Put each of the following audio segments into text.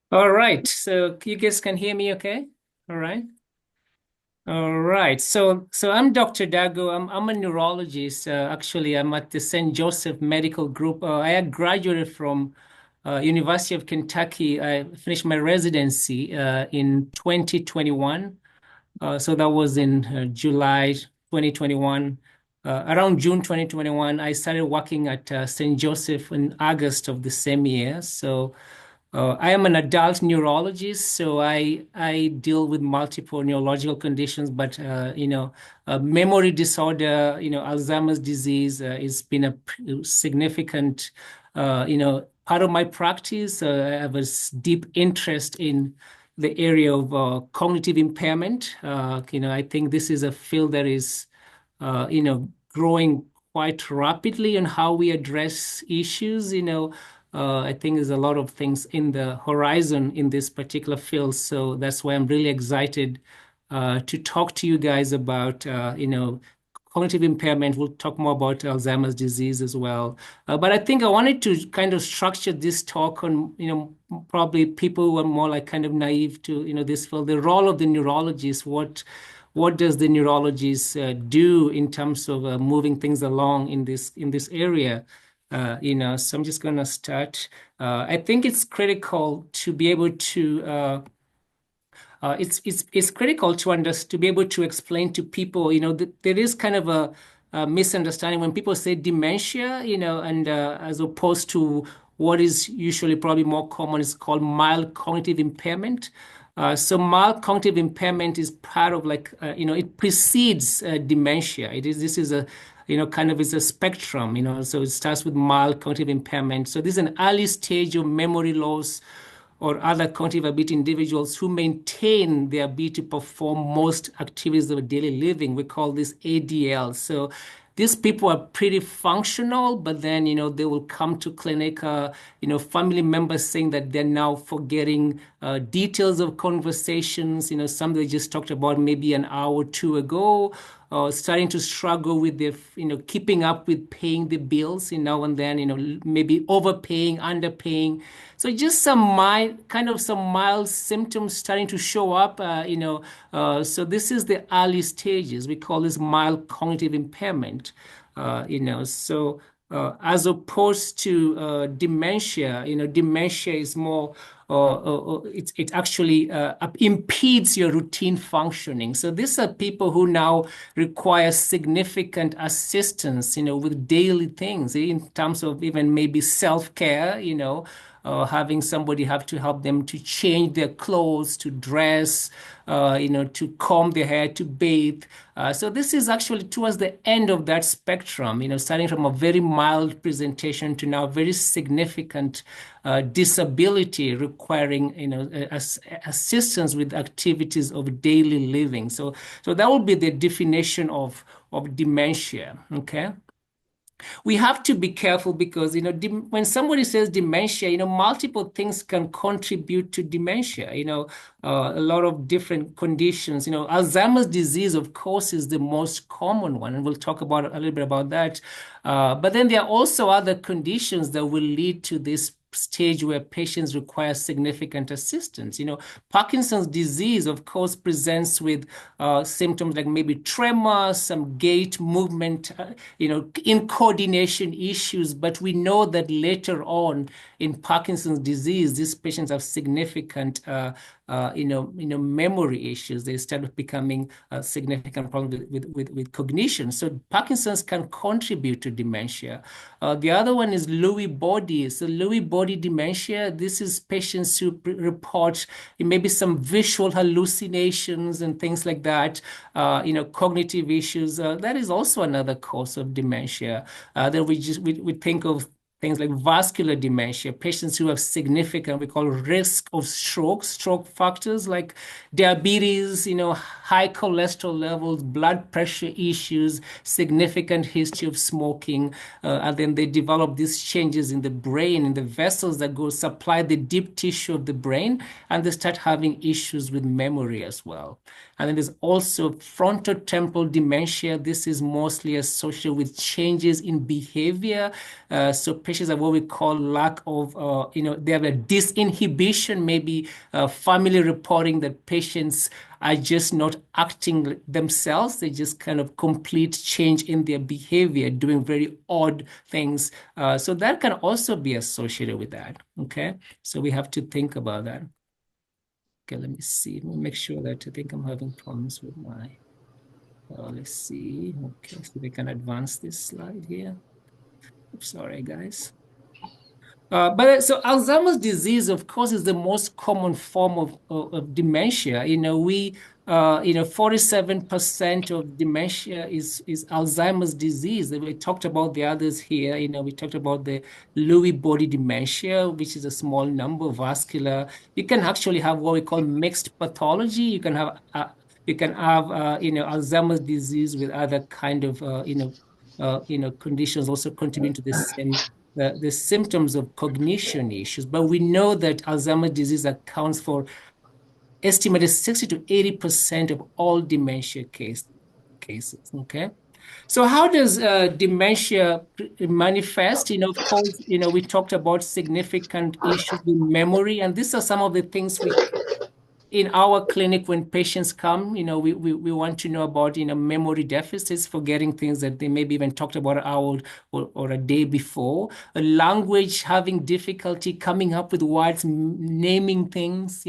All right. So you guys can hear me okay? All right. All right. So I'm Dr. Dago. I'm a neurologist. Actually, I'm at the St. Joseph Medical Group. I had graduated from University of Kentucky. I finished my residency in 2021. So that was in July 2021. Around June 2021, I started working at St. Joseph in August of the same year. So I am an adult neurologist, so I deal with multiple neurological conditions, but memory disorder, Alzheimer's disease, has been a significant, part of my practice. I have a deep interest in the area of cognitive impairment. I think this is a field that is, growing quite rapidly on how we address issues. I think there's a lot of things in the horizon in this particular field. So that's why I'm really excited to talk to you guys about, cognitive impairment. We'll talk more about Alzheimer's disease as well. But I think I wanted to kind of structure this talk on, probably people who are more like kind of naive to, this field, the role of the neurologist. What does the neurologist do in terms of moving things along in this area? So I'm just going to start. I think it's critical to be able to it's critical to be able to explain to people, that there is kind of a misunderstanding when people say dementia, and as opposed to what is usually probably more common is called mild cognitive impairment. So mild cognitive impairment is part of like, it precedes dementia. This is a, kind of is a spectrum, so it starts with mild cognitive impairment. So this is an early stage of memory loss or other cognitive ability individuals who maintain their ability to perform most activities of daily living. We call this ADL. So these people are pretty functional, but then, they will come to clinic, family members saying that they're now forgetting details of conversations, some they just talked about maybe an hour or two ago, starting to struggle with their, keeping up with paying the bills, now and then, maybe overpaying, underpaying. So just some mild symptoms starting to show up, so this is the early stages. We call this mild cognitive impairment, so as opposed to dementia, dementia is more, it actually impedes your routine functioning. So these are people who now require significant assistance, with daily things in terms of even maybe self-care, having somebody have to help them to change their clothes, to dress, to comb their hair, to bathe. So this is actually towards the end of that spectrum, starting from a very mild presentation to now very significant disability requiring, assistance with activities of daily living. So that would be the definition of dementia. Okay. We have to be careful because, when somebody says dementia, multiple things can contribute to dementia, a lot of different conditions. Alzheimer's disease, of course, is the most common one, and we'll talk about a little bit about that. But then there are also other conditions that will lead to this stage where patients require significant assistance. Parkinson's disease, of course, presents with symptoms like maybe tremor, some gait, movement, in coordination issues. But we know that later on in Parkinson's disease, these patients have significant, memory issues. They start becoming a significant problem with cognition. So Parkinson's can contribute to dementia. The other one is Lewy body. So Lewy body dementia, this is patients who report maybe some visual hallucinations and things like that, cognitive issues. That is also another cause of dementia. Then we think of things like vascular dementia, patients who have significant, we call risk of stroke factors like diabetes, high cholesterol levels, blood pressure issues, significant history of smoking, and then they develop these changes in the brain, in the vessels that go supply the deep tissue of the brain, and they start having issues with memory as well. And then there's also frontotemporal dementia. This is mostly associated with changes in behavior. So patients have what we call lack of, they have a disinhibition, maybe family reporting that patients are just not acting themselves. They just kind of complete change in their behavior, doing very odd things. So that can also be associated with that. Okay. So we have to think about that. Okay, let me see. Let me make sure that I think I'm having problems with my, let's see. Okay, so we can advance this slide here. Oops, sorry, guys. But so Alzheimer's disease, of course, is the most common form of dementia. 47% of dementia is Alzheimer's disease. We talked about the others here. We talked about the Lewy body dementia, which is a small number, vascular. You can actually have what we call mixed pathology. You can have Alzheimer's disease with other kind of, conditions also contributing to the same the symptoms of cognition issues. But we know that Alzheimer's disease accounts for estimated 60 to 80% of all dementia cases. Okay. So how does dementia manifest? Of course, we talked about significant issues with memory, and these are some of the things we in our clinic when patients come, we want to know about, memory deficits, forgetting things that they maybe even talked about an hour or a day before. A language, having difficulty coming up with words, naming things,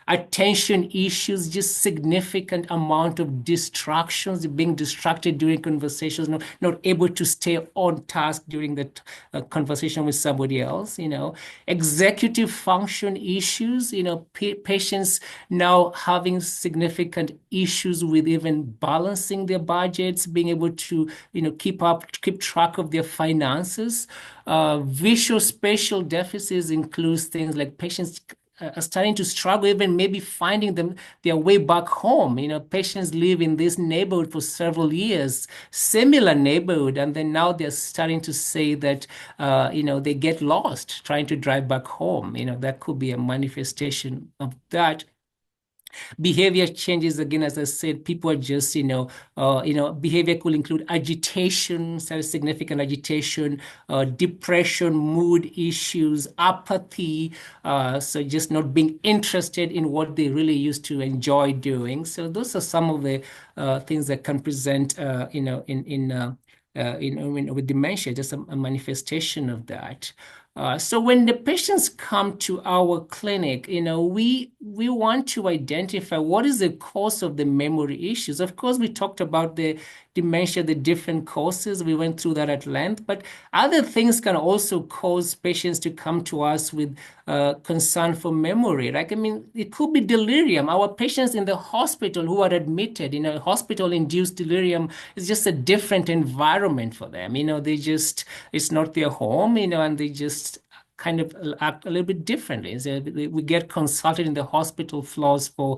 attention issues, just significant amount of distractions, being distracted during conversations, not able to stay on task during the conversation with somebody else, executive function issues, patients now having significant issues with even balancing their budgets, being able to, keep track of their finances. Visual spatial deficits includes things like patients are starting to struggle, even maybe finding their way back home. Patients live in this neighborhood for several years, similar neighborhood, and then now they're starting to say that, they get lost trying to drive back home. That could be a manifestation of that. Behavior changes, again, as I said, people are just, behavior could include agitation, significant agitation, depression, mood issues, apathy, so just not being interested in what they really used to enjoy doing. So those are some of the things that can present, with dementia, just a manifestation of that. So when the patients come to our clinic, we want to identify what is the cause of the memory issues. Of course, we talked about the dementia, the different causes. We went through that at length, but other things can also cause patients to come to us with concern for memory. It could be delirium. Our patients in the hospital who are admitted, hospital-induced delirium is just a different environment for them. It's not their home, and they just kind of act a little bit differently. So we get consulted in the hospital floors for,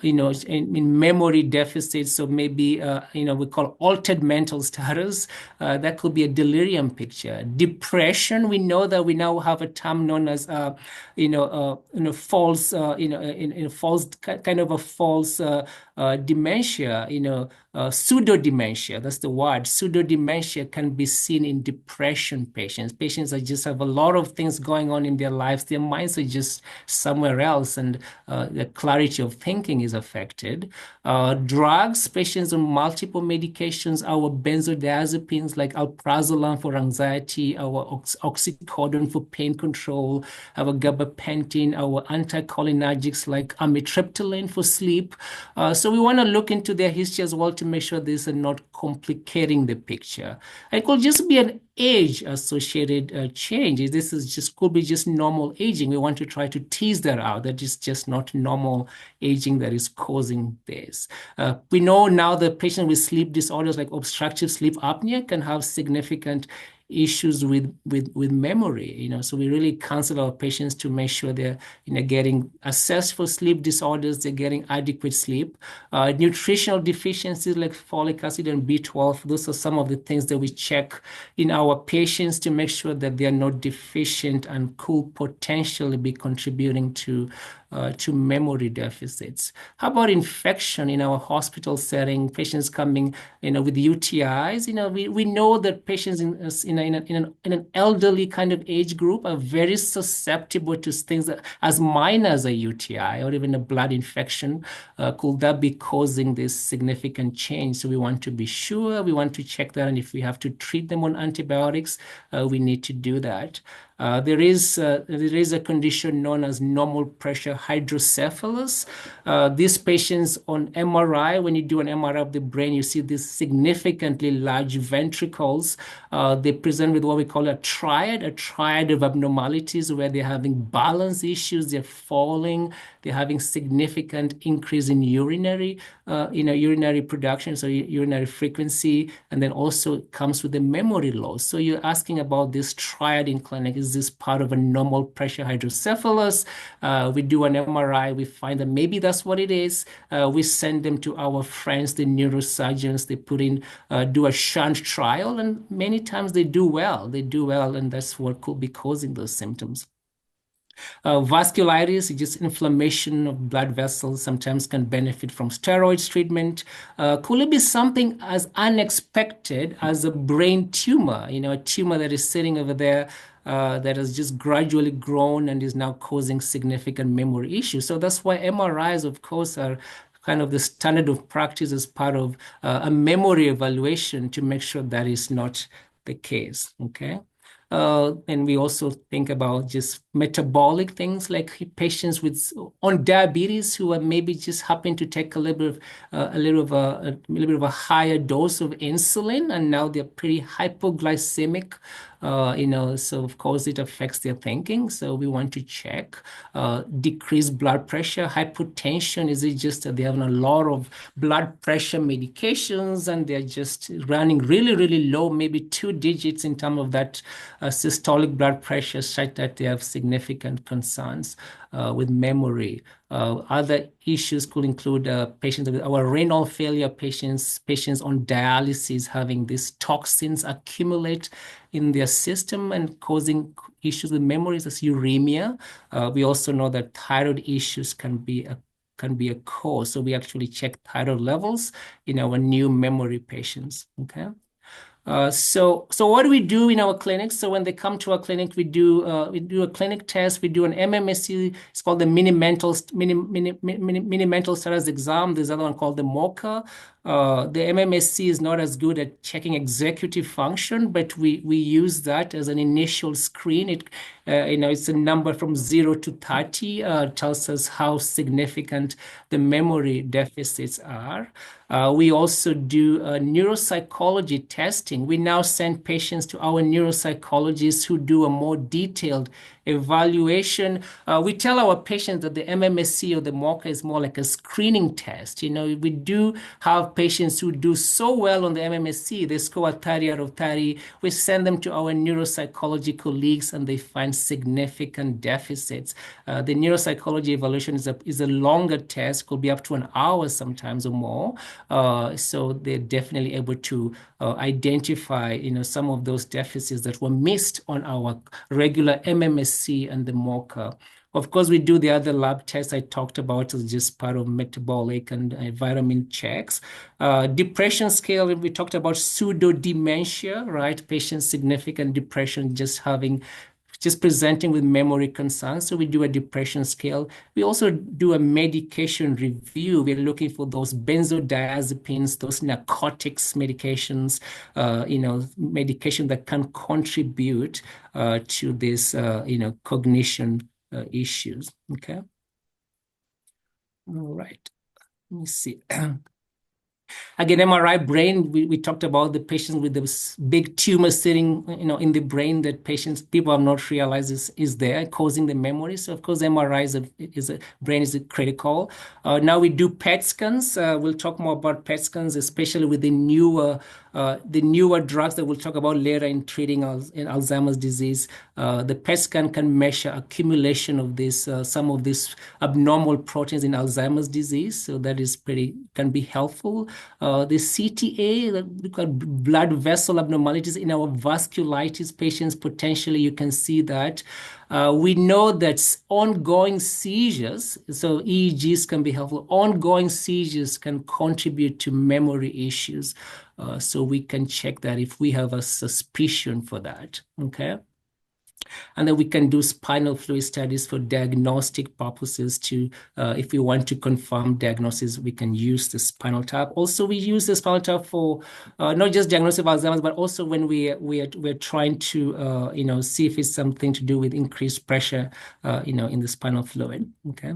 in memory deficits. So maybe, we call altered mental status. That could be a delirium picture. Depression, we know that we now have a term known as, false, false, kind of a false dementia, pseudo dementia. That's the word. Pseudo dementia can be seen in depression patients. Patients that just have a lot of things going on in their lives. Their minds are just somewhere else, and the clarity of thinking is affected. Drugs, patients on multiple medications, our benzodiazepines like alprazolam for anxiety, our oxycodone for pain control, our gabapentin, our anticholinergics like amitriptyline for sleep. So we want to look into their history as well to make sure these are not complicating the picture. It could just be an age-associated change. Could be just normal aging. We want to try to tease that out. That is just not normal aging that is causing this. We know now that patients with sleep disorders like obstructive sleep apnea can have significant issues with memory. So we really counsel our patients to make sure they're getting assessed for sleep disorders, they're getting adequate sleep. Nutritional deficiencies like folic acid and B12, those are some of the things that we check in our patients to make sure that they're not deficient and could potentially be contributing to memory deficits. How about infection in our hospital setting? Patients coming, with UTIs. We know that patients in in an elderly kind of age group are very susceptible to things as minor as a UTI or even a blood infection. Could that be causing this significant change? So we want to be sure, we want to check that, and if we have to treat them on antibiotics, we need to do that. There is a condition known as normal pressure hydrocephalus. These patients on MRI, when you do an MRI of the brain, you see these significantly large ventricles. They present with what we call a triad of abnormalities where they're having balance issues, they're falling, they're having significant increase in urinary production, so urinary frequency, and then also comes with the memory loss. So you're asking about this triad in clinic. Is this part of a normal pressure hydrocephalus? We do an MRI, we find that maybe that's what it is. We send them to our friends, the neurosurgeons. They do a shunt trial, and many times they do well. And that's what could be causing those symptoms. Vasculitis, just inflammation of blood vessels, sometimes can benefit from steroids treatment. Could it be something as unexpected as a brain tumor, a tumor that is sitting over there that has just gradually grown and is now causing significant memory issues? So that's why MRIs, of course, are kind of the standard of practice as part of a memory evaluation to make sure that is not the case, okay? And we also think about just metabolic things like patients on diabetes who are maybe just happen to take a little bit of a higher dose of insulin, and now they're pretty hypoglycemic. So of course it affects their thinking. So we want to check decreased blood pressure, hypotension. Is it just that they're having a lot of blood pressure medications and they're just running really, really low, maybe 2 digits in terms of that systolic blood pressure, such that they have significant concerns with memory. Other issues could include patients with our renal failure patients on dialysis having these toxins accumulate in their system and causing issues with memories as uremia. We also know that thyroid issues can be a cause. So we actually check thyroid levels in our new memory patients. Okay. So what do we do in our clinics? So when they come to our clinic, we do a clinic test. We do an MMSE. It's called the mini mental status exam. There's another one called the MOCA. The MMSC is not as good at checking executive function, but we use that as an initial screen. It's a number from 0 to 30, tells us how significant the memory deficits are. We also do neuropsychology testing. We now send patients to our neuropsychologists who do a more detailed evaluation. We tell our patients that the MMSC or the MOCA is more like a screening test. We do have patients who do so well on the MMSC, they score 30 out of 30. We send them to our neuropsychology colleagues and they find significant deficits. The neuropsychology evaluation is a longer test, could be up to an hour sometimes or more. So they're definitely able to identify, some of those deficits that were missed on our regular MMSC and the MOCA. Of course, we do the other lab tests I talked about as just part of metabolic and vitamin checks. Depression scale, we talked about pseudo dementia, right? Patients significant depression, just presenting with memory concerns. So we do a depression scale. We also do a medication review. We're looking for those benzodiazepines, those narcotics medications, medication that can contribute to this, cognition issues. Okay. All right. Let me see. Again, MRI brain, we talked about the patients with this big tumor sitting, in the brain that people have not realized is there causing the memory. So of course, MRI brain is critical. Now we do PET scans. We'll talk more about PET scans, especially with the newer drugs that we'll talk about later in treating in Alzheimer's disease. The PET scan can measure accumulation of this, some of these abnormal proteins in Alzheimer's disease. So that is can be helpful. The CTA, look at blood vessel abnormalities in our vasculitis patients, potentially you can see that. We know that ongoing seizures, so EEGs can be helpful. Ongoing seizures can contribute to memory issues. So we can check that if we have a suspicion for that, okay? And then we can do spinal fluid studies for diagnostic purposes to, if we want to confirm diagnosis, we can use the spinal tap. Also, we use the spinal tap for not just diagnosis of Alzheimer's, but also when we're trying to, see if it's something to do with increased pressure, in the spinal fluid, okay?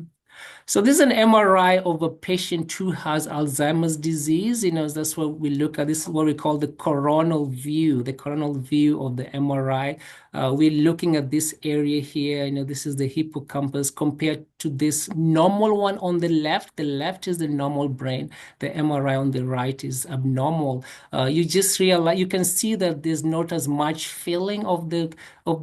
So this is an MRI of a patient who has Alzheimer's disease. That's what we look at. This is what we call the coronal view of the MRI. We're looking at this area here. This is the hippocampus compared to this normal one on the left. The left is the normal brain. The MRI on the right is abnormal. You just realize, you can see that there's not as much filling of the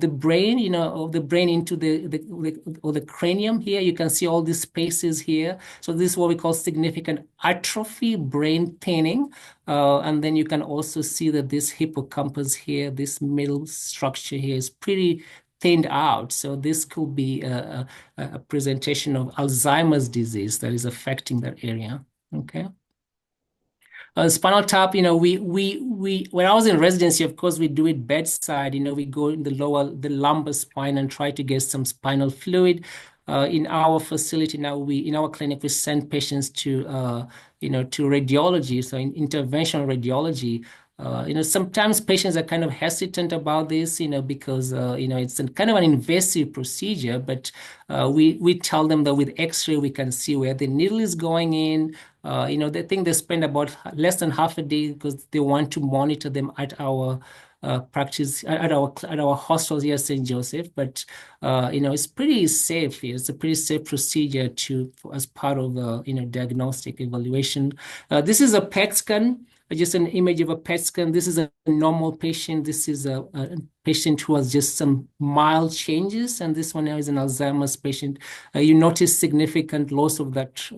brain, into the cranium here. You can see all these spaces here. So this is what we call significant atrophy, brain thinning. And then you can also see that this hippocampus here, this middle structure here is pretty thinned out. So this could be a presentation of Alzheimer's disease that is affecting that area. Okay. Spinal tap, when I was in residency, of course, we do it bedside. We go in the lumbar spine and try to get some spinal fluid. In our facility now, in our clinic, we send patients to, to radiology, so in interventional radiology. Sometimes patients are kind of hesitant about this, because, it's kind of an invasive procedure, but we tell them that with X-ray, we can see where the needle is going in. They think they spend about less than half a day because they want to monitor them at our practice at our hostels here at St. Joseph, but it's pretty safe here. It's a pretty safe procedure as part of diagnostic evaluation. This is a PET scan. Just an image of a PET scan. This is a normal patient. This is a patient who has just some mild changes, and this one now is an Alzheimer's patient. You notice significant loss of that,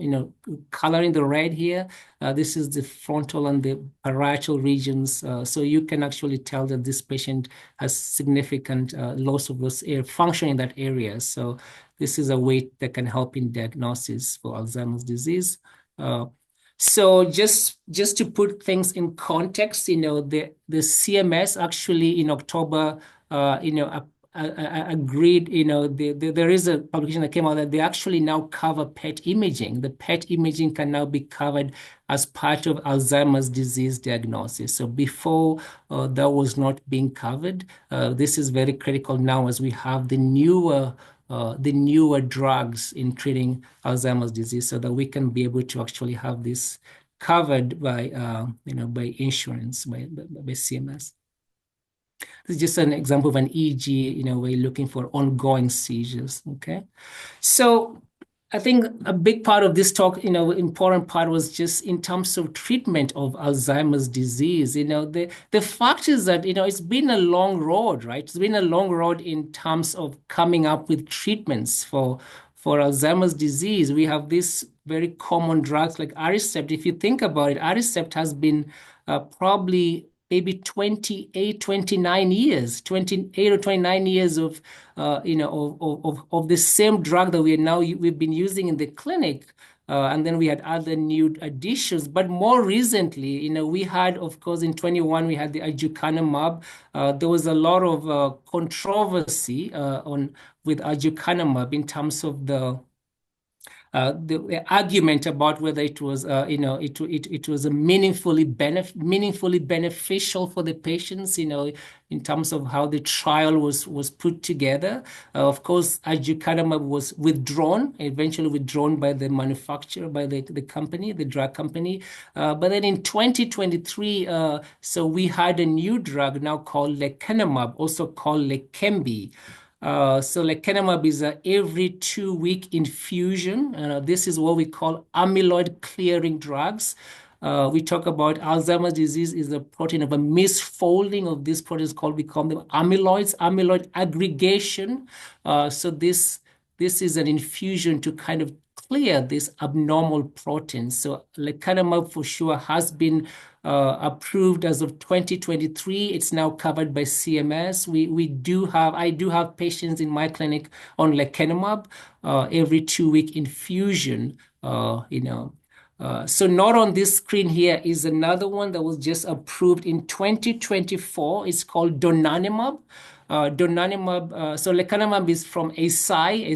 color in the red here. This is the frontal and the parietal regions. So you can actually tell that this patient has significant loss of those function in that area. So this is a way that can help in diagnosis for Alzheimer's disease. So just to put things in context, the CMS actually in October, agreed, there is a publication that came out that they actually now cover PET imaging. The PET imaging can now be covered as part of Alzheimer's disease diagnosis. So before that was not being covered. This is very critical now as we have the newer drugs in treating Alzheimer's disease, so that we can be able to actually have this covered by by insurance, by CMS. This is just an example of an EEG, where you're looking for ongoing seizures. Okay, so I think a big part of this talk, important part was just in terms of treatment of Alzheimer's disease. The fact is that, it's been a long road, right? It's been a long road in terms of coming up with treatments for Alzheimer's disease. We have these very common drugs like Aricept. If you think about it, Aricept has been probably maybe 28 or 29 years of of the same drug that we've been using in the clinic. And then we had other new additions. But more recently, we had, of course, in 21, we had the aducanumab. There was a lot of controversy with aducanumab in terms of the argument about whether it was, it was a meaningfully beneficial for the patients, in terms of how the trial was put together. Of course, aducanumab was eventually withdrawn by the manufacturer, by the company, the drug company. But then in 2023, so we had a new drug now called lecanemab, also called Leqembi. So lecanemab is every 2-week infusion. This is what we call amyloid clearing drugs. We talk about Alzheimer's disease is a protein of a misfolding of these proteins called, we call them amyloids, amyloid aggregation. So this is an infusion to kind of clear this abnormal protein. So lecanemab for sure has been approved as of 2023. It's now covered by CMS. I do have patients in my clinic on lecanemab every 2-week infusion. So not on this screen here is another one that was just approved in 2024. It's called donanemab. So lecanemab is from Eisai,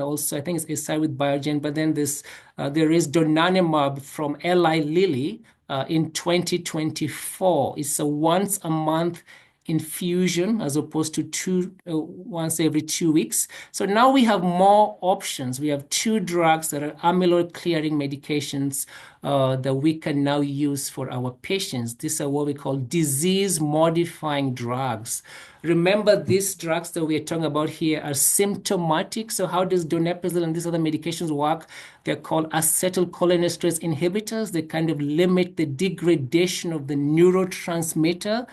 also I think it's Eisai with Biogen, but then there is donanemab from Eli Lilly in 2024. It's a once a month infusion as opposed to once every 2 weeks. So now we have more options. We have 2 drugs that are amyloid clearing medications that we can now use for our patients. These are what we call disease modifying drugs. Remember, these drugs that we are talking about here are symptomatic. So how does donepezil and these other medications work? They're called acetylcholinesterase inhibitors. They kind of limit the degradation of the neurotransmitter,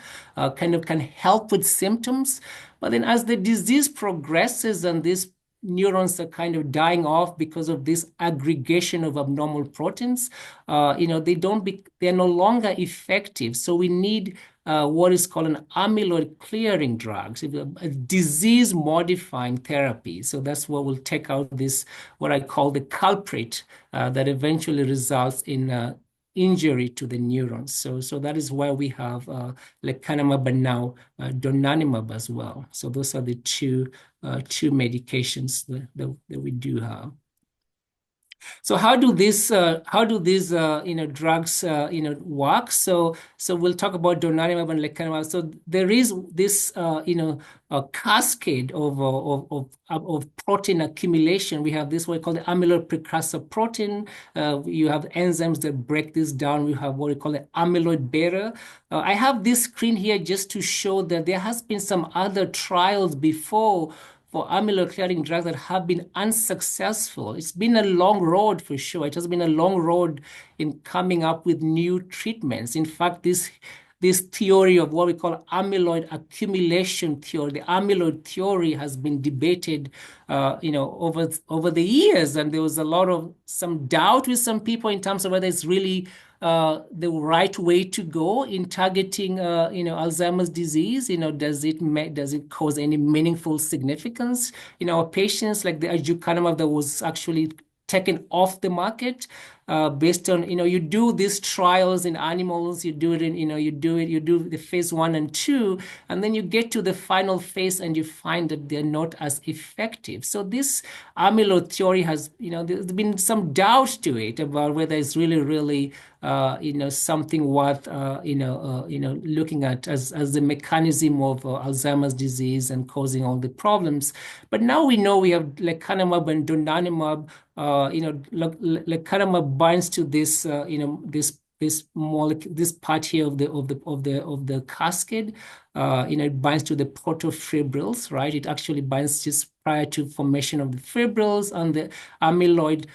kind of can help with symptoms. But then as the disease progresses and these neurons are kind of dying off because of this aggregation of abnormal proteins, they're no longer effective. So we need what is called an amyloid clearing drugs, a disease modifying therapy. So that's what will take out this, what I call the culprit that eventually results in injury to the neurons. So that is why we have lecanemab and now donanemab as well. So those are the two medications that we do have. So how do these drugs work? So we'll talk about donanemab and lecanemab. So there is this a cascade of protein accumulation. We have this what we call the amyloid precursor protein. You have enzymes that break this down. We have what we call the amyloid beta. I have this screen here just to show that there has been some other trials before for amyloid clearing drugs that have been unsuccessful. It's been a long road for sure. It has been a long road in coming up with new treatments. In fact, this theory of what we call amyloid accumulation theory, the amyloid theory has been debated, over the years, and there was some doubt with some people in terms of whether it's really the right way to go in targeting, Alzheimer's disease. Does it cause any meaningful significance in our patients, like the aducanumab that was actually taken off the market based on, you do these trials in animals, you do the phase 1 and 2, and then you get to the final phase and you find that they're not as effective. So this amyloid theory has, there's been some doubt to it about whether it's really something worth, looking at as the mechanism of Alzheimer's disease and causing all the problems. But now we know we have lecanemab and donanemab. Lecanemab binds to this, this molecule, this part here of the cascade. It binds to the protofibrils, right? It actually binds just prior to formation of the fibrils and the amyloid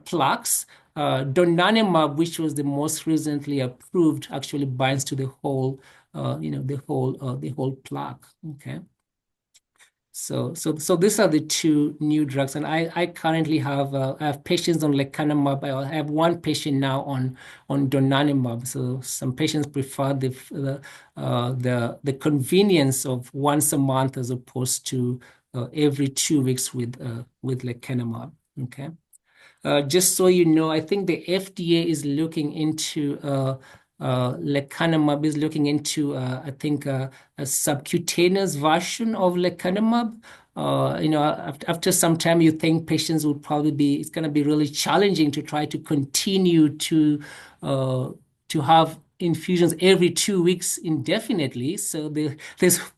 plaques. Donanemab, which was the most recently approved, actually binds to the whole, the whole plaque. Okay. So these are the 2 new drugs, and I currently have patients on lecanemab. I have 1 patient now on donanemab. So some patients prefer the convenience of once a month as opposed to every 2 weeks with lecanemab. Okay. Just so you know, I think the FDA is looking into lecanemab is looking into I think a subcutaneous version of lecanemab. After some time, you think patients will probably it's going to be really challenging to try to continue to have infusions every 2 weeks indefinitely. So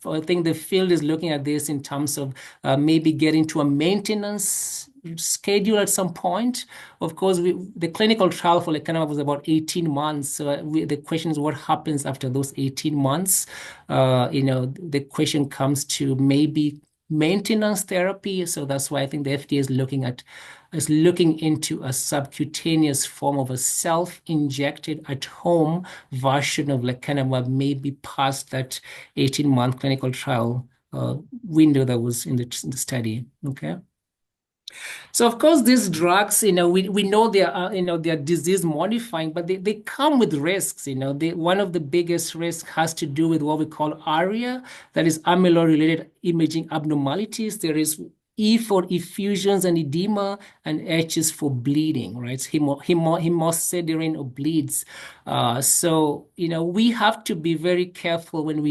I think the field is looking at this in terms of maybe getting to a maintenance schedule at some point. Of course, the clinical trial for lecanemab was about 18 months. So the question is what happens after those 18 months? The question comes to maybe maintenance therapy. So that's why I think the FDA is looking into a subcutaneous form of a self-injected at-home version of lecanemab, maybe past that 18-month clinical trial window that was in the study. Okay. So of course, these drugs, we know they are, they are disease modifying, but they come with risks. One of the biggest risks has to do with what we call ARIA, that is amyloid-related imaging abnormalities. There is E for effusions and edema, and H is for bleeding, right? Hemosiderin or bleeds. So we have to be very careful when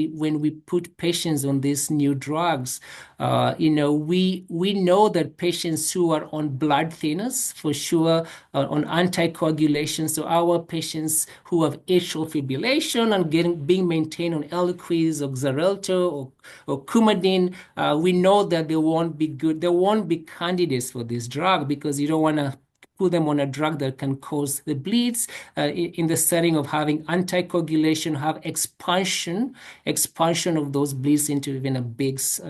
we put patients on these new drugs. We know that patients who are on blood thinners, for sure, on anticoagulation. So our patients who have atrial fibrillation and being maintained on Eliquis or Xarelto or Coumadin, we know that they won't be good. They won't be candidates for this drug because you don't want to put them on a drug that can cause the bleeds in the setting of having anticoagulation, have expansion of those bleeds into even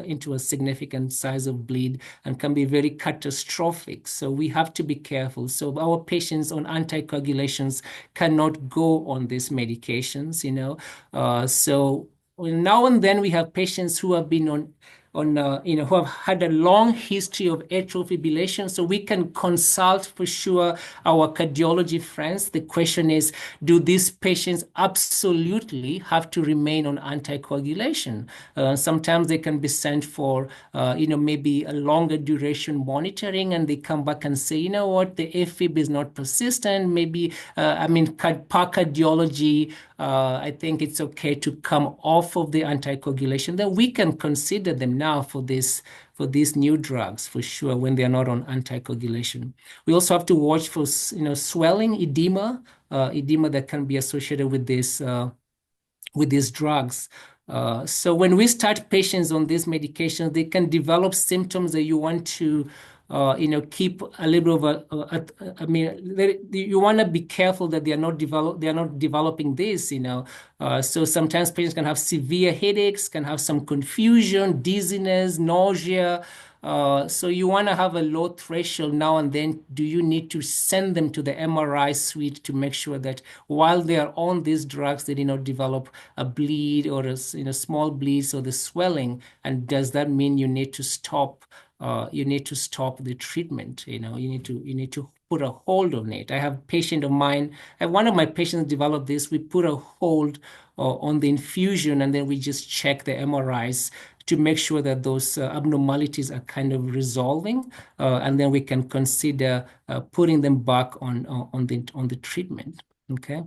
into a significant size of bleed and can be very catastrophic. So we have to be careful. So our patients on anticoagulations cannot go on these medications, So now and then we have patients who have been on who have had a long history of atrial fibrillation. So we can consult for sure our cardiology friends. The question is, do these patients absolutely have to remain on anticoagulation? Sometimes they can be sent for, maybe a longer duration monitoring, and they come back and say, you know what, the AFib is not persistent. Maybe, per cardiology, I think it's okay to come off of the anticoagulation. Then we can consider them now for these new drugs for sure when they are not on anticoagulation. We also have to watch for swelling, edema that can be associated with these drugs. So when we start patients on these medications, they can develop symptoms that you want to keep a little bit of you want to be careful that they are not developing this, So sometimes patients can have severe headaches, can have some confusion, dizziness, nausea. So you want to have a low threshold now and then. Do you need to send them to the MRI suite to make sure that while they are on these drugs, they did not develop a bleed or a small bleeds or the swelling? And does that mean you need to stop? You need to stop the treatment. You need to put a hold on it. I have a patient of mine, and one of my patients developed this. We put a hold on the infusion, and then we just check the MRIs to make sure that those abnormalities are kind of resolving, and then we can consider putting them back on the treatment. Okay,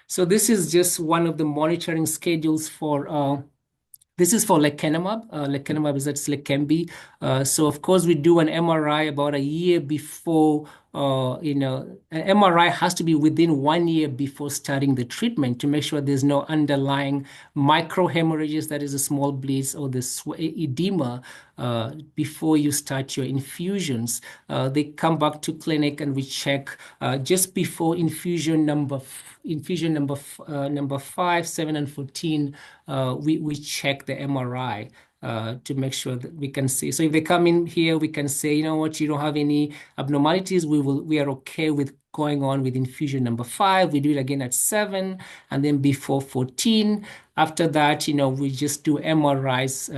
so this is just one of the monitoring schedules for. This is for lecanemab. Lecanemab is that's Leqembi. So of course we do an MRI about a year before. An MRI has to be within 1 year before starting the treatment to make sure there's no underlying microhemorrhages, that is a small bleeds or the edema, before you start your infusions. They come back to clinic and we check just before infusion number 5, 7, and 14. We check the MRI. To make sure that we can see. So if they come in here, we can say, you know what, you don't have any abnormalities. We are okay with going on with infusion number 5. We do it again at 7, and then before 14. After that, we just do MRIs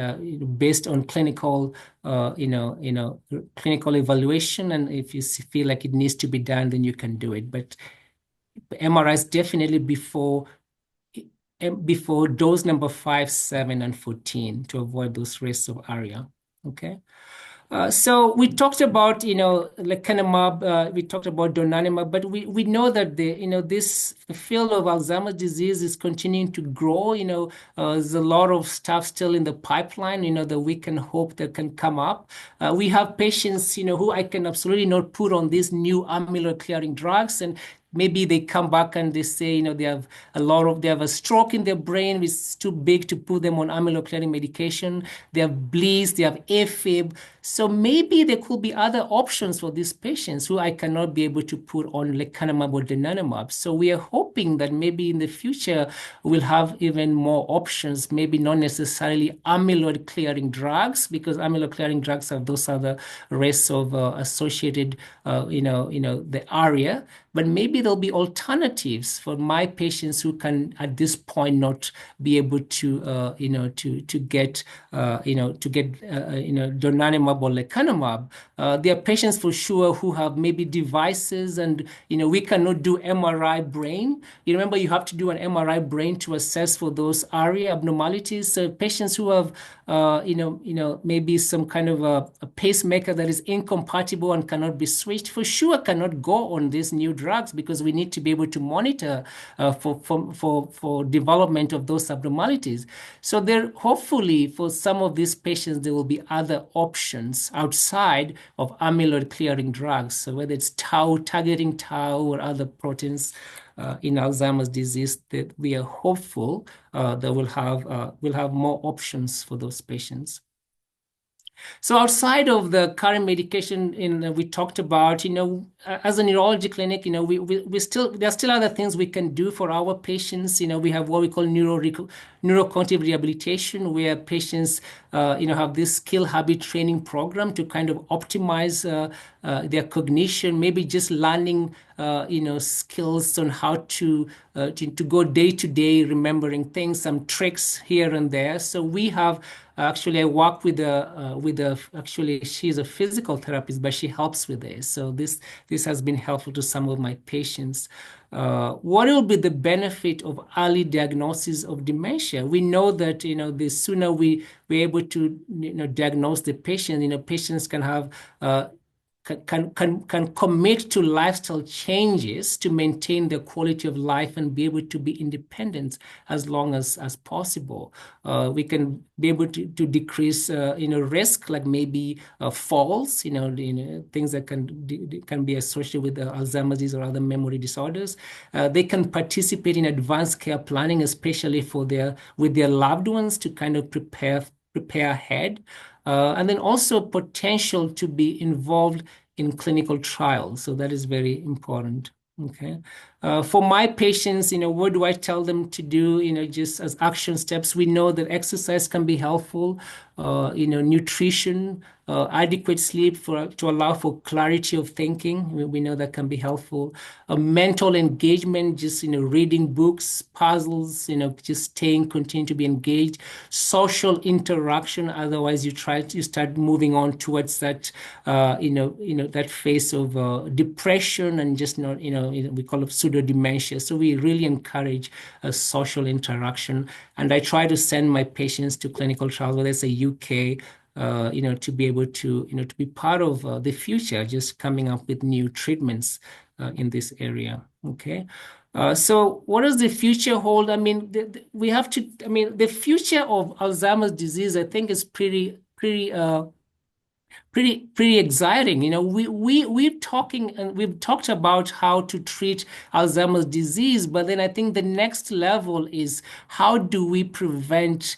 based on clinical, clinical evaluation. And if you feel like it needs to be done, then you can do it. But MRIs definitely before dose number 5, 7, and 14 to avoid those risks of ARIA. Okay. So we talked about, lecanemab, we talked about donanemab, but we know that the field of Alzheimer's disease is continuing to grow. There's a lot of stuff still in the pipeline, that we can hope that can come up. We have patients, who I can absolutely not put on these new amyloid clearing drugs, and maybe they come back and they say, they have a stroke in their brain, which is too big to put them on amyloid clearing medication. They have bleeds, they have AFib. So maybe there could be other options for these patients who I cannot be able to put on lecanemab or donanemab. So we are hoping that maybe in the future we'll have even more options, maybe not necessarily amyloid clearing drugs, because amyloid clearing drugs have those other risks of associated, the ARIA. But maybe there'll be alternatives for my patients who can, at this point, not be able to, to get, donanemab or lecanemab. There are patients for sure who have maybe devices, and we cannot do MRI brain. You remember, you have to do an MRI brain to assess for those ARIA abnormalities. So patients who have, maybe some kind of a pacemaker that is incompatible and cannot be switched, for sure cannot go on these new drugs, because we need to be able to monitor for development of those abnormalities. So there, hopefully, for some of these patients, there will be other options outside of amyloid clearing drugs. So whether it's targeting tau or other proteins in Alzheimer's disease, that we are hopeful that we'll have more options for those patients. So outside of the current medication we talked about, as a neurology clinic, we still, there are still other things we can do for our patients. We have what we call neurocognitive rehabilitation, where patients, have this skill habit training program to kind of optimize their cognition, maybe just learning, skills on how to go day to day, remembering things, some tricks here and there. So we have actually, I work actually, she's a physical therapist, but she helps with this. So this has been helpful to some of my patients. What will be the benefit of early diagnosis of dementia? We know that, the sooner we're able to, diagnose the patient, patients can have, can commit to lifestyle changes to maintain their quality of life and be able to be independent as long as possible. We can be able to decrease, risk, like maybe falls, things that can be associated with Alzheimer's disease or other memory disorders. They can participate in advanced care planning, especially with their loved ones, to kind of prepare ahead. And then also potential to be involved in clinical trials. So that is very important. Okay. For my patients, what do I tell them to do? Just as action steps, we know that exercise can be helpful. Nutrition, adequate sleep to allow for clarity of thinking. We know that can be helpful. Mental engagement, just reading books, puzzles, just continue to be engaged. Social interaction. Otherwise, you start moving on towards that, that phase of depression and just not, we call it pseudo dementia. So we really encourage social interaction, and I try to send my patients to clinical trials, whether it's a UK, to be able to, to be part of the future, just coming up with new treatments in this area. Okay. So what does the future hold? I mean, the future of Alzheimer's disease, I think, is pretty exciting. We've talked about how to treat Alzheimer's disease, but then I think the next level is, how do we prevent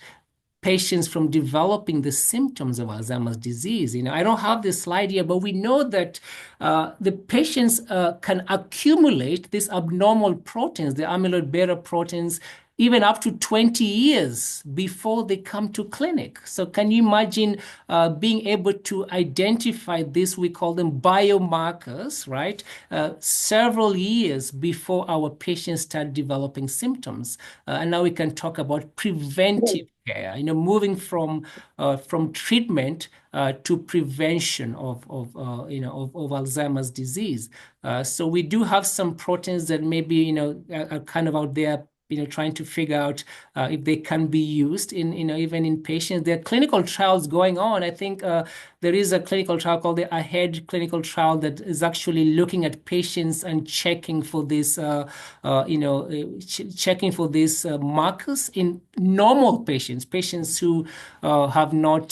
patients from developing the symptoms of Alzheimer's disease? I don't have this slide here, but we know that the patients can accumulate these abnormal proteins, the amyloid beta proteins, even up to 20 years before they come to clinic. So can you imagine being able to identify this, we call them biomarkers, right? Several years before our patients start developing symptoms. And now we can talk about preventive care, moving from treatment to prevention of Alzheimer's disease. So we do have some proteins that maybe, are kind of out there, trying to figure out if they can be used in, even in patients. There are clinical trials going on. I think there is a clinical trial called the AHEAD clinical trial that is actually looking at patients and checking for this, checking for these markers in normal patients, patients who have not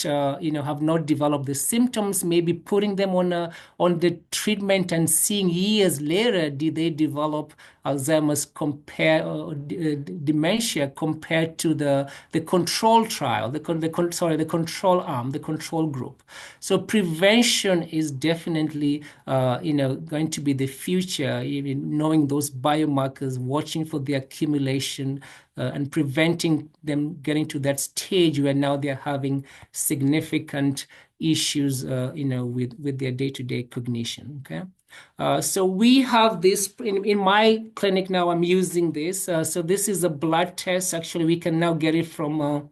developed the symptoms, maybe putting them on the treatment and seeing years later, did they develop Alzheimer's dementia compared to the control trial, the control arm, the control group. So prevention is definitely, going to be the future, even knowing those biomarkers, watching for the accumulation, and preventing them getting to that stage where now they're having significant issues, with their day-to-day cognition. Okay. So we have this in my clinic now. I'm using this. So this is a blood test. Actually, we can now get it from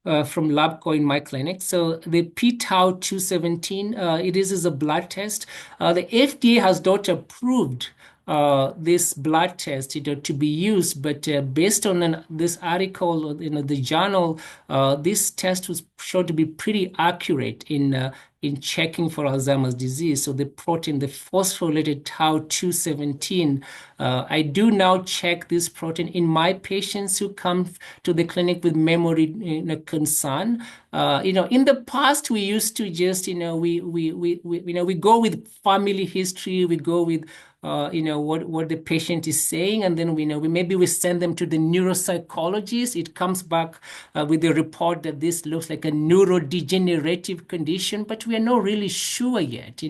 LabCo in my clinic. So the p-tau 217, it is a blood test. The FDA has not approved this blood test to be used, but based on this article, the journal, this test was shown to be pretty accurate in checking for Alzheimer's disease. So the protein, the phosphorylated tau 217, I do now check this protein in my patients who come to the clinic with memory concern. In the past, we used to just, we go with family history, we go with what the patient is saying, and then we send them to the neuropsychologist. It comes back with a report that this looks like a neurodegenerative condition, but we are not really sure yet.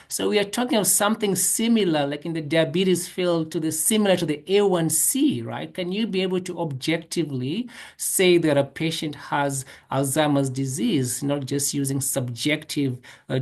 So we are talking of something similar, like in the diabetes field, similar to the A1C, right? Can you be able to objectively say that a patient has Alzheimer's disease, not just using subjective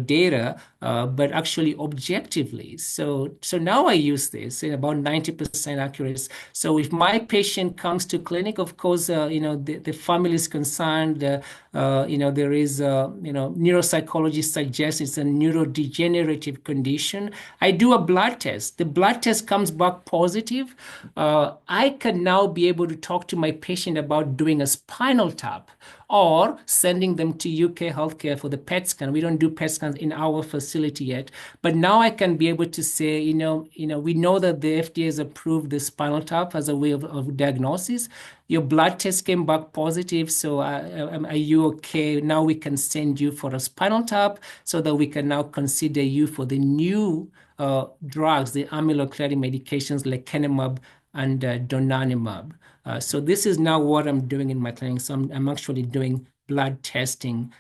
data, but actually objectively? So now I use this in about 90% accuracy. So if my patient comes to clinic, of course, the family is concerned. There is, neuropsychologist suggests it's a neurodegenerative condition. I do a blood test. The blood test comes back positive. I can now be able to talk to my patient about doing a spinal tap or sending them to UK Healthcare for the PET scan. We don't do PET scans in our facility yet, but now I can be able to say, we know that the FDA has approved the spinal tap as a way of diagnosis. Your blood test came back positive, so are you okay? Now we can send you for a spinal tap so that we can now consider you for the new drugs, the amyloid-clearing medications like lecanemab and donanemab. So this is now what I'm doing in my clinic. So I'm actually doing blood testing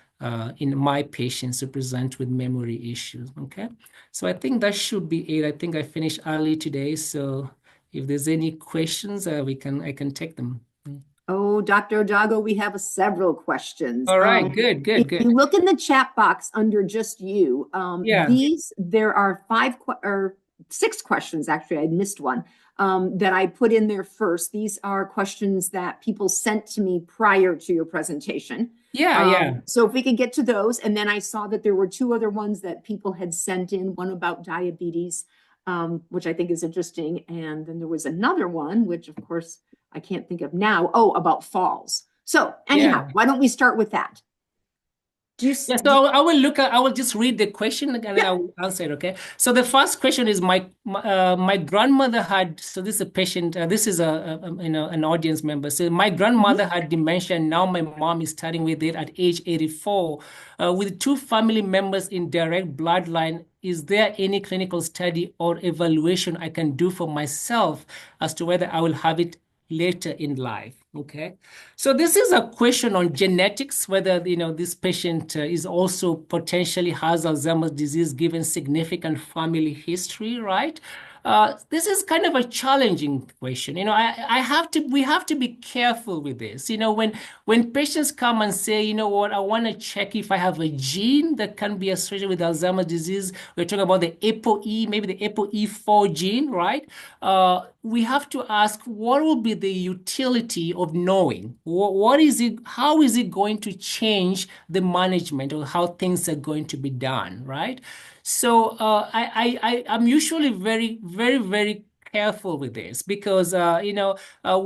in my patients who present with memory issues. Okay, so I think that should be it. I think I finished early today, so if there's any questions, I can take them. Oh, Dr. Odago, we have several questions. All right, good. If you look in the chat box under just you, Yeah. there are 6 questions, actually, I missed one, that I put in there first. These are questions that people sent to me prior to your presentation. Yeah. So if we could get to those, and then I saw that there were 2 other ones that people had sent in, one about diabetes, which I think is interesting, and then there was another one, which of course I can't think of now. Oh, about falls. So anyhow, why don't we start with that? So I will just read the question and then I will answer it. Okay. So the first question is my grandmother had. So this is a patient. This is an audience member. So my grandmother had dementia. Now my mom is starting with it at age 84. With 2 family members in direct bloodline, is there any clinical study or evaluation I can do for myself as to whether I will have it later in life? Okay, so this is a question on genetics, whether this patient is also potentially has Alzheimer's disease given significant family history, right? This is kind of a challenging question. We have to be careful with this. When patients come and say, what, I want to check if I have a gene that can be associated with Alzheimer's disease. We're talking about the ApoE, maybe the ApoE4 gene, right? We have to ask, what will be the utility of knowing? What is it? How is it going to change the management or how things are going to be done, right? So I'm usually very, very, very careful with this because,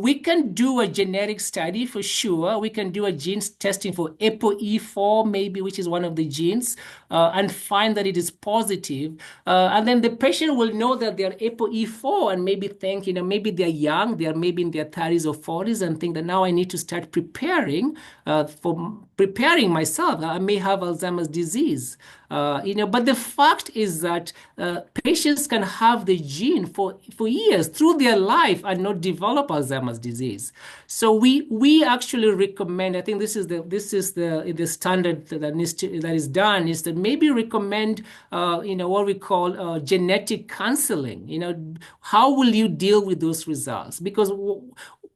we can do a genetic study for sure. We can do a gene testing for ApoE4, maybe, which is one of the genes, and find that it is positive. And then the patient will know that they're ApoE4 and maybe think, maybe they're young, they're maybe in their 30s or 40s, and think that now I need to start preparing myself. I may have Alzheimer's disease. But the fact is that patients can have the gene for years through their life and not develop Alzheimer's disease. So we actually recommend. I think this is the standard that is done, is that maybe recommend what we call genetic counseling. How will you deal with those results? Because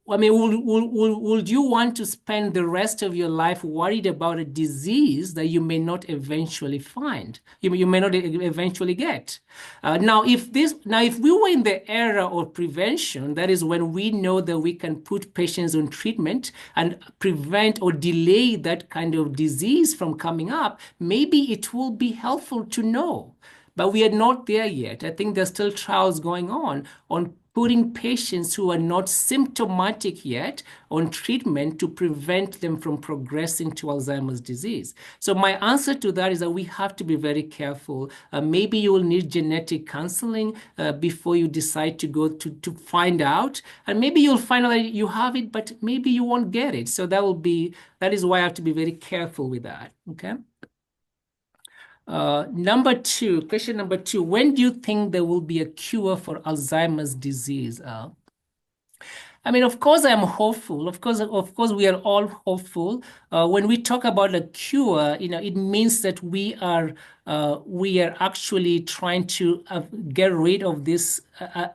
I mean, would you want to spend the rest of your life worried about a disease that you may not eventually find, you may not eventually get? Now, if we were in the era of prevention, that is when we know that we can put patients on treatment and prevent or delay that kind of disease from coming up, maybe it will be helpful to know. But we are not there yet. I think there's still trials going on putting patients who are not symptomatic yet on treatment to prevent them from progressing to Alzheimer's disease. So my answer to that is that we have to be very careful. Maybe you will need genetic counseling before you decide to go to find out. And maybe you'll find out that you have it, but maybe you won't get it. So that is why I have to be very careful with that, okay? Question number two, when do you think there will be a cure for Alzheimer's disease? I mean, of course, I'm hopeful. Of course, we are all hopeful. When we talk about a cure, it means that we are actually trying to get rid of this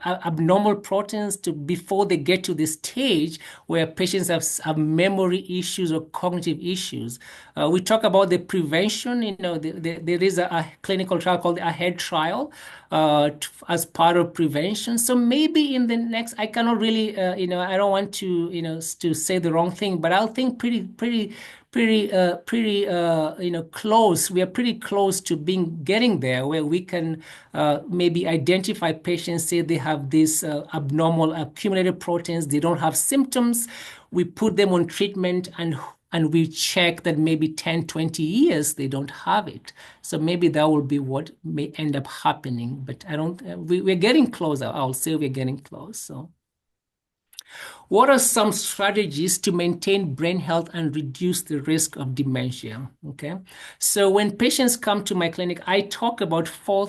abnormal proteins before they get to this stage where patients have memory issues or cognitive issues. We talk about the prevention. There is a clinical trial called the AHEAD trial as part of prevention. So maybe in the next, I cannot really, I don't want to, to say the wrong thing, but I'll think pretty close. We are pretty close to getting there, where we can maybe identify patients, say they have these abnormal accumulated proteins, they don't have symptoms. We put them on treatment and we check that maybe 10, 20 years they don't have it. So maybe that will be what may end up happening. But we're getting close. I'll say we're getting close. So what are some strategies to maintain brain health and reduce the risk of dementia? Okay. So when patients come to my clinic, I talk about four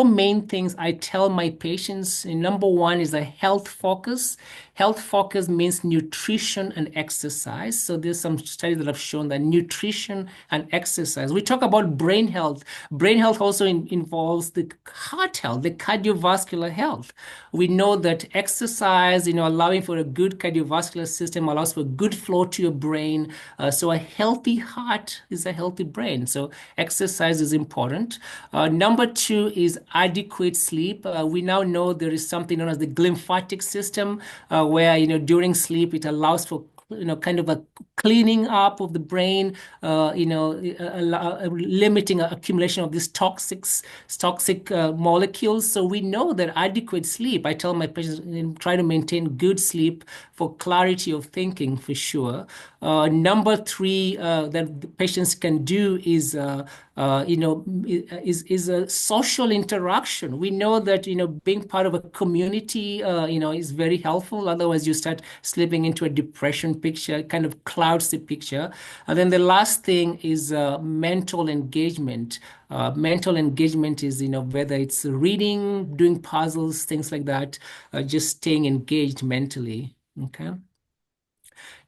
main things I tell my patients. And number one is a health focus. Health focus means nutrition and exercise. So there's some studies that have shown that nutrition and exercise. We talk about brain health. Brain health also involves the heart health, the cardiovascular health. We know that exercise, allowing for a good cardiovascular system allows for good flow to your brain. So a healthy heart is a healthy brain. So exercise is important. Number two is adequate sleep. We now know there is something known as the glymphatic system, where during sleep it allows for kind of a cleaning up of the brain, limiting accumulation of these toxic molecules. So we know that adequate sleep, I tell my patients, try to maintain good sleep for clarity of thinking for sure. Number three that the patients can do is a social interaction. We know that being part of a community is very helpful. Otherwise, you start slipping into a depression picture, kind of clouds the picture. And then the last thing is mental engagement. Mental engagement is whether it's reading, doing puzzles, things like that, just staying engaged mentally. Okay.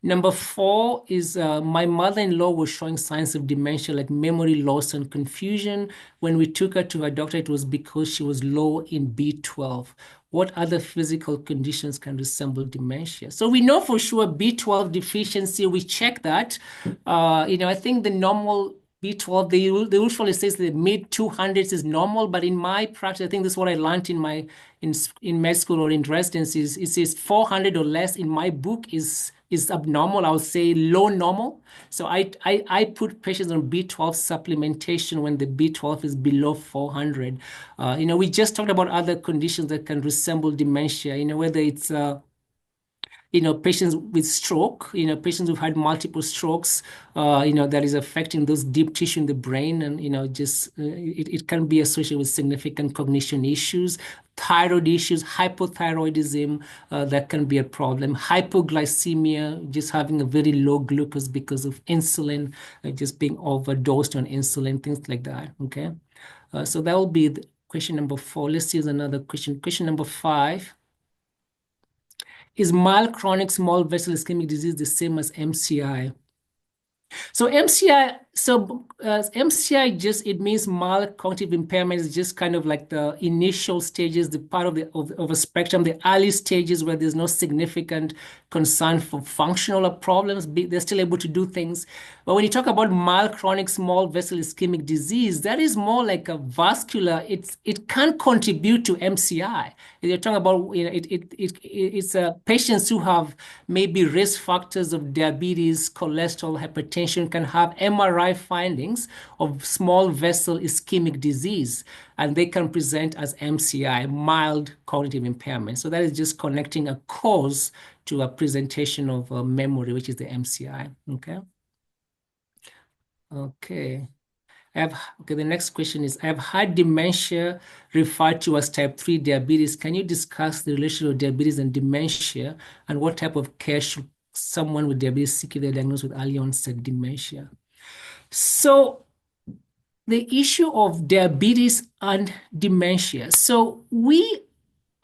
Number four is my mother-in-law was showing signs of dementia, like memory loss and confusion. When we took her to her doctor, it was because she was low in B12. What other physical conditions can resemble dementia? So we know for sure B12 deficiency. We check that. I think the normal B12, they usually say the mid 200s is normal, but in my practice, I think this is what I learned in med school or in residencies. It says 400 or less in my book is is abnormal. I would say low normal. So I put patients on B12 supplementation when the B12 is below 400. We just talked about other conditions that can resemble dementia, whether it's patients with stroke, patients who've had multiple strokes, that is affecting those deep tissue in the brain. And, it can be associated with significant cognition issues, thyroid issues, hypothyroidism, that can be a problem. Hypoglycemia, just having a very low glucose because of insulin, just being overdosed on insulin, things like that. Okay. So that will be question number 4. Let's see another question. Question number 5. Is mild chronic small vessel ischemic disease the same as MCI? So MCI just, it means mild cognitive impairment is just kind of like the initial stages, the part of a spectrum, the early stages where there's no significant concern for functional problems. They're still able to do things. But when you talk about mild chronic small vessel ischemic disease, that is more like a vascular. It can contribute to MCI. You're talking about, it's patients who have maybe risk factors of diabetes, cholesterol, hypertension, can have MRI findings of small vessel ischemic disease, and they can present as MCI, mild cognitive impairment. So that is just connecting a cause to a presentation of memory, which is the MCI. Okay. Okay. The next question is, I have had dementia referred to as type 3 diabetes. Can you discuss the relationship of diabetes and dementia, and what type of care should someone with diabetes seek if they're diagnosed with early onset dementia? So the issue of diabetes and dementia. So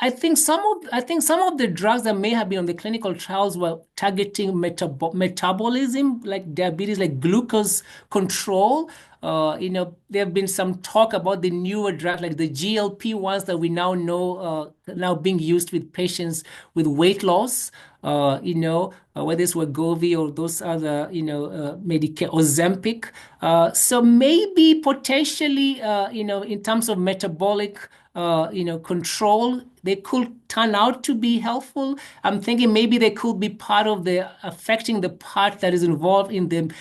I think some of the drugs that may have been on the clinical trials were targeting metabolism, like diabetes, like glucose control. There have been some talk about the newer drugs, like the GLP-1s that we now know now being used with patients with weight loss. Whether it's Wegovy or those other, Ozempic. So maybe potentially, in terms of metabolic control, they could turn out to be helpful. I'm thinking maybe they could be part of affecting the part that is involved in the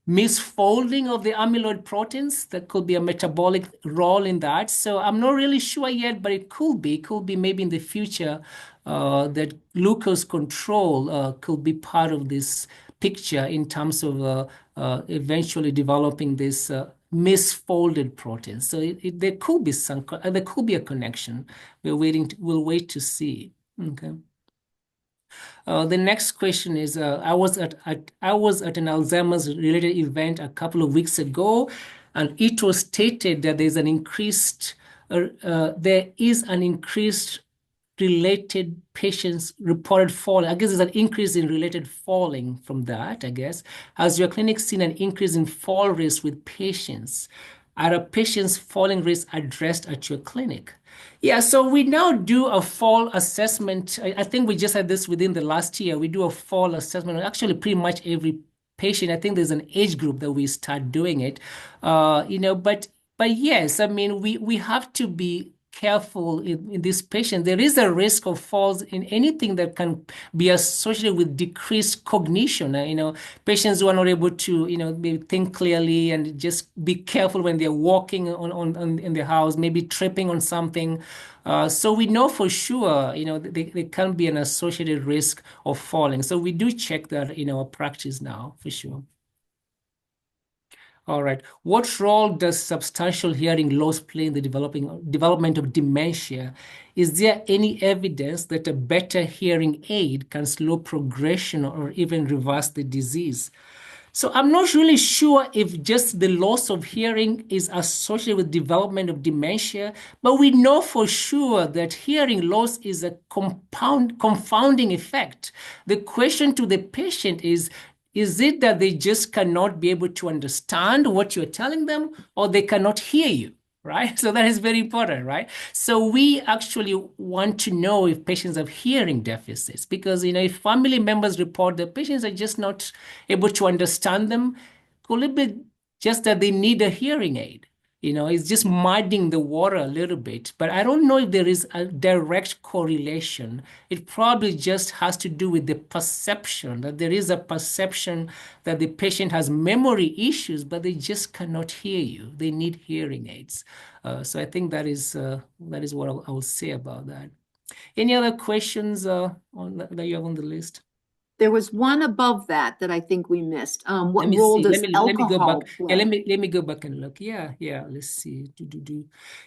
misfolding of the amyloid proteins. That could be a metabolic role in that. So I'm not really sure yet, but it could be maybe in the future that glucose control could be part of this picture in terms of eventually developing this misfolded proteins. So there could be a connection. We'll wait to see. Okay. The next question is, I was at an Alzheimer's related event a couple of weeks ago, and it was stated that there is an increased related patients reported falling. I guess there's an increase in related falling from that, I guess. Has your clinic seen an increase in fall risk with patients? Are patients' falling risk addressed at your clinic? Yeah, so we now do a fall assessment. I think we just had this within the last year. We do a fall assessment on actually pretty much every patient. I think there's an age group that we start doing it. But yes, I mean, we have to be careful in this patient. There is a risk of falls in anything that can be associated with decreased cognition. Patients who are not able to, maybe think clearly, and just be careful when they're walking in the house, maybe tripping on something. So we know for sure, there can be an associated risk of falling. So we do check that in our practice now, for sure. All right. What role does substantial hearing loss play in the development of dementia? Is there any evidence that a better hearing aid can slow progression or even reverse the disease? So I'm not really sure if just the loss of hearing is associated with development of dementia, but we know for sure that hearing loss is a confounding effect. The question to the patient is it that they just cannot be able to understand what you're telling them, or they cannot hear you, right? So that is very important, right? So we actually want to know if patients have hearing deficits, because, if family members report that patients are just not able to understand them, could it be just that they need a hearing aid? It's just muddying the water a little bit. But I don't know if there is a direct correlation. It probably just has to do with the perception, that there is a perception that the patient has memory issues, but they just cannot hear you. They need hearing aids. So I think that is what I will say about that. Any other questions that you have on the list? There was one above that that I think we missed. Let What me role see. does Let me go back. alcohol Yeah, play? let me go back and look. Yeah. Let's see.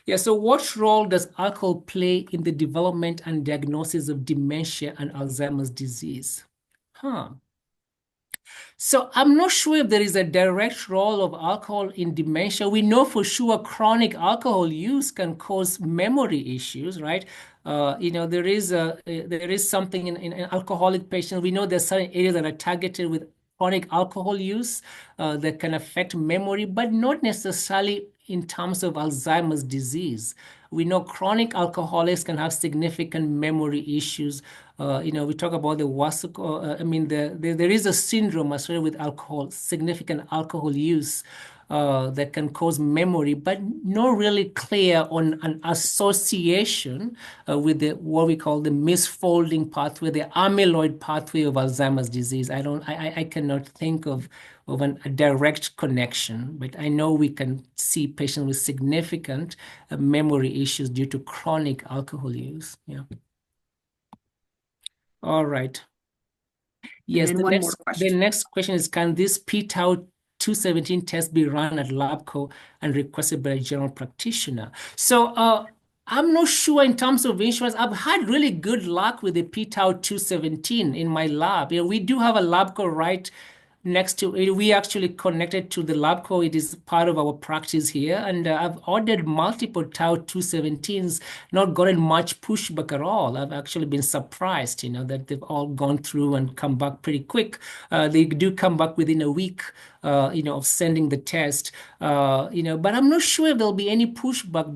Yeah. So, what role does alcohol play in the development and diagnosis of dementia and Alzheimer's disease? Huh. So I'm not sure if there is a direct role of alcohol in dementia. We know for sure chronic alcohol use can cause memory issues, right? There is something in alcoholic patients. We know there's certain areas that are targeted with chronic alcohol use that can affect memory, but not necessarily in terms of Alzheimer's disease. We know chronic alcoholics can have significant memory issues. We talk about the WASO, there is a syndrome associated with alcohol, significant alcohol use that can cause memory, but not really clear on an association with what we call the misfolding pathway, the amyloid pathway of Alzheimer's disease. I cannot think of a direct connection, but I know we can see patients with significant memory issues due to chronic alcohol use. Yeah. All right. And Yes, then one more the question. next question is, can this p-tau 217 test be run at LabCo and requested by a general practitioner? So I'm not sure in terms of insurance. I've had really good luck with the p-tau 217 in my lab. We do have a LabCo right next to it. We actually connected to the LabCo. It is part of our practice here. And I've ordered multiple tau 217s, not gotten much pushback at all. I've actually been surprised, that they've all gone through and come back pretty quick. They do come back within a week, of sending the test, but I'm not sure if there'll be any pushback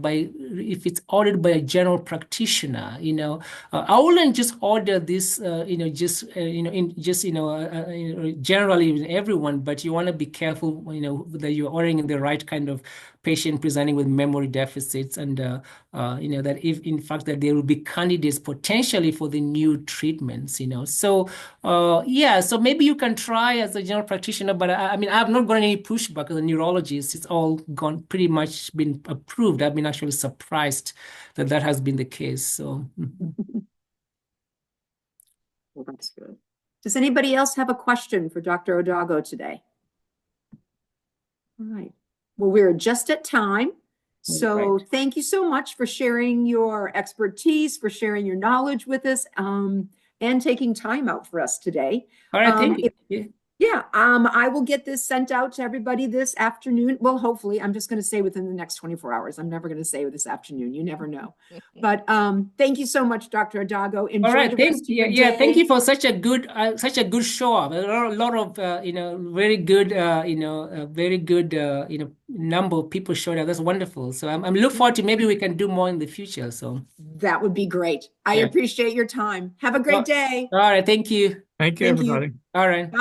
if it's ordered by a general practitioner, I wouldn't just order this, generally with everyone, but you want to be careful, that you're ordering in the right kind of patient presenting with memory deficits, and that if in fact that there will be candidates potentially for the new treatments, So so maybe you can try as a general practitioner, but I've not gotten any pushback as a neurologist. It's all gone pretty much been approved. I've been actually surprised that has been the case. So. Well, that's good. Does anybody else have a question for Dr. Odago today? All right. Well, we're just at time. So thank you so much for sharing your expertise, for sharing your knowledge with us, and taking time out for us today. All right, thank you. I will get this sent out to everybody this afternoon. Well, hopefully, I'm just going to say within the next 24 hours. I'm never going to say this afternoon. You never know. But thank you so much, Dr. Odago. Enjoy All right, the rest of your day. yeah, thank you for such a good show up. A lot of very good very good number of people showed up. That's wonderful. So I'm looking forward to maybe we can do more in the future. So that would be great. I Yeah. appreciate your time. Have a great day. All right, thank you. Thank you, Thank you. everybody. All right.